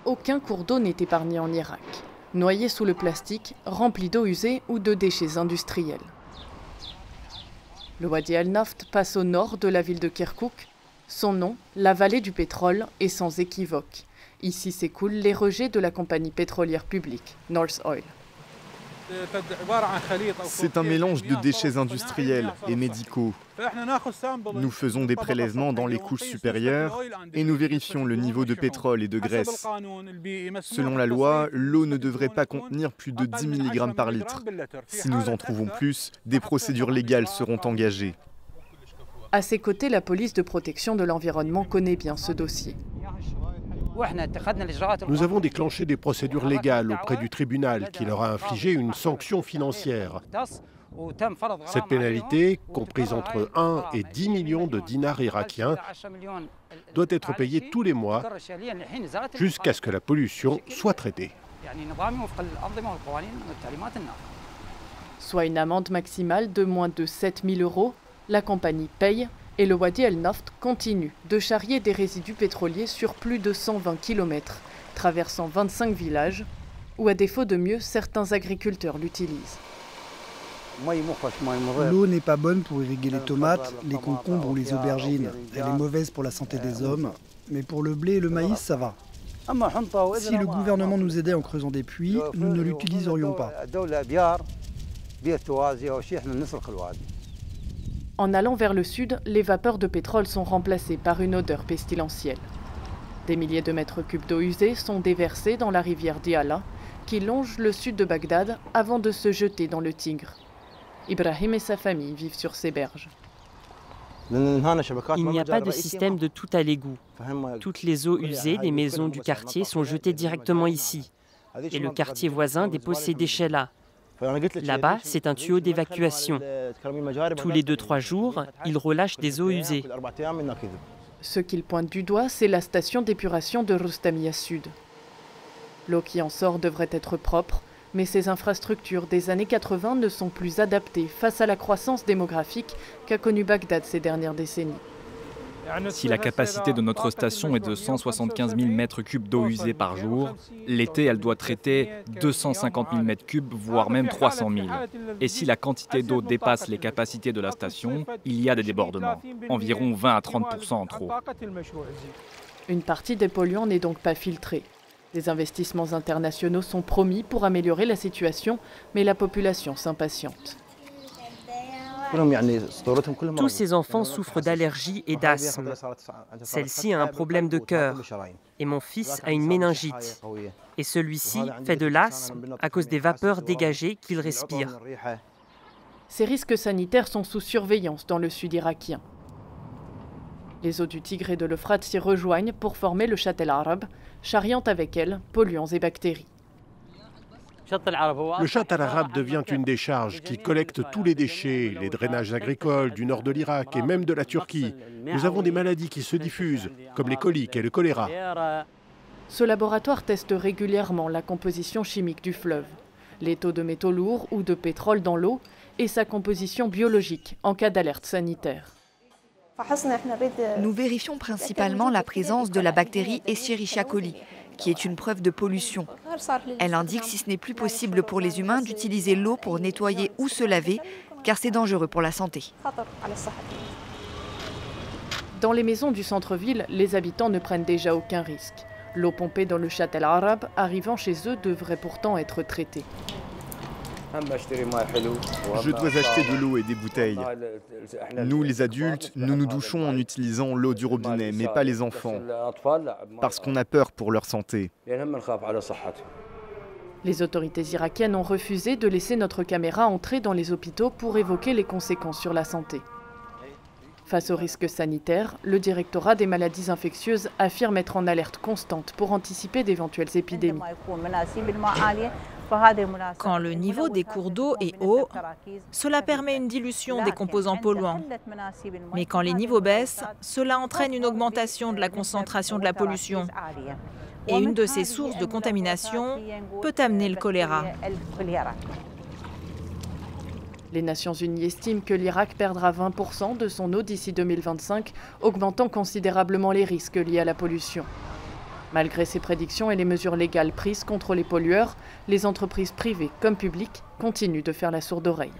aucun cours d'eau n'est épargné en Irak, noyé sous le plastique, rempli d'eau usée ou de déchets industriels. Le Wadi al-Naft passe au nord de la ville de Kirkouk. Son nom, la vallée du pétrole, est sans équivoque. Ici s'écoulent les rejets de la compagnie pétrolière publique, North Oil. C'est un mélange de déchets industriels et médicaux. Nous faisons des prélèvements dans les couches supérieures et nous vérifions le niveau de pétrole et de graisse. Selon la loi, l'eau ne devrait pas contenir plus de 10 mg par litre. Si nous en trouvons plus, des procédures légales seront engagées. À ses côtés, la police de protection de l'environnement connaît bien ce dossier. Nous avons déclenché des procédures légales auprès du tribunal qui leur a infligé une sanction financière. Cette pénalité, comprise entre 1 et 10 millions de dinars irakiens, doit être payée tous les mois jusqu'à ce que la pollution soit traitée. Soit une amende maximale de moins de 7 000 €, la compagnie paye et le Wadi al-Naft continue de charrier des résidus pétroliers sur plus de 120 km, traversant 25 villages, où à défaut de mieux, certains agriculteurs l'utilisent. L'eau n'est pas bonne pour irriguer les tomates, les concombres ou les aubergines. Elle est mauvaise pour la santé des hommes, mais pour le blé et le maïs, ça va. Si le gouvernement nous aidait en creusant des puits, nous ne l'utiliserions pas. En allant vers le sud, les vapeurs de pétrole sont remplacées par une odeur pestilentielle. Des milliers de mètres cubes d'eau usée sont déversés dans la rivière Diyala, qui longe le sud de Bagdad avant de se jeter dans le Tigre. Ibrahim et sa famille vivent sur ces berges. Il n'y a pas de système de tout à l'égout. Toutes les eaux usées des maisons du quartier sont jetées directement ici. Et le quartier voisin dépose ses déchets là. Là-bas, c'est un tuyau d'évacuation. Tous les 2-3 jours, ils relâchent des eaux usées. Ce qu'ils pointent du doigt, c'est la station d'épuration de Roustamiya Sud. L'eau qui en sort devrait être propre, mais ces infrastructures des années 80 ne sont plus adaptées face à la croissance démographique qu'a connue Bagdad ces dernières décennies. Si la capacité de notre station est de 175 000 m3 d'eau usée par jour, l'été, elle doit traiter 250 000 m3, voire même 300 000. Et si la quantité d'eau dépasse les capacités de la station, il y a des débordements, environ 20 à 30% en trop. Une partie des polluants n'est donc pas filtrée. Des investissements internationaux sont promis pour améliorer la situation, mais la population s'impatiente. Tous ces enfants souffrent d'allergies et d'asthme. Celle-ci a un problème de cœur. Et mon fils a une méningite. Et celui-ci fait de l'asthme à cause des vapeurs dégagées qu'il respire. Ces risques sanitaires sont sous surveillance dans le sud irakien. Les eaux du Tigre et de l'Euphrate s'y rejoignent pour former le Shatt al-Arab, charriant avec elles polluants et bactéries. Le Shatt al-Arab devient une décharge qui collecte tous les déchets, les drainages agricoles du nord de l'Irak et même de la Turquie. Nous avons des maladies qui se diffusent, comme les coliques et le choléra. Ce laboratoire teste régulièrement la composition chimique du fleuve, les taux de métaux lourds ou de pétrole dans l'eau et sa composition biologique en cas d'alerte sanitaire. Nous vérifions principalement la présence de la bactérie Escherichia coli, qui est une preuve de pollution. Elle indique si ce n'est plus possible pour les humains d'utiliser l'eau pour nettoyer ou se laver, car c'est dangereux pour la santé. Dans les maisons du centre-ville, les habitants ne prennent déjà aucun risque. L'eau pompée dans le Shatt al-Arab arrivant chez eux devrait pourtant être traitée. Je dois acheter de l'eau et des bouteilles. Nous, les adultes, nous nous douchons en utilisant l'eau du robinet, mais pas les enfants, parce qu'on a peur pour leur santé. Les autorités irakiennes ont refusé de laisser notre caméra entrer dans les hôpitaux pour évoquer les conséquences sur la santé. Face aux risques sanitaires, le directorat des maladies infectieuses affirme être en alerte constante pour anticiper d'éventuelles épidémies. Quand le niveau des cours d'eau est haut, cela permet une dilution des composants polluants. Mais quand les niveaux baissent, cela entraîne une augmentation de la concentration de la pollution. Et une de ces sources de contamination peut amener le choléra. Les Nations Unies estiment que l'Irak perdra 20% de son eau d'ici 2025, augmentant considérablement les risques liés à la pollution. Malgré ces prédictions et les mesures légales prises contre les pollueurs, les entreprises privées comme publiques continuent de faire la sourde oreille.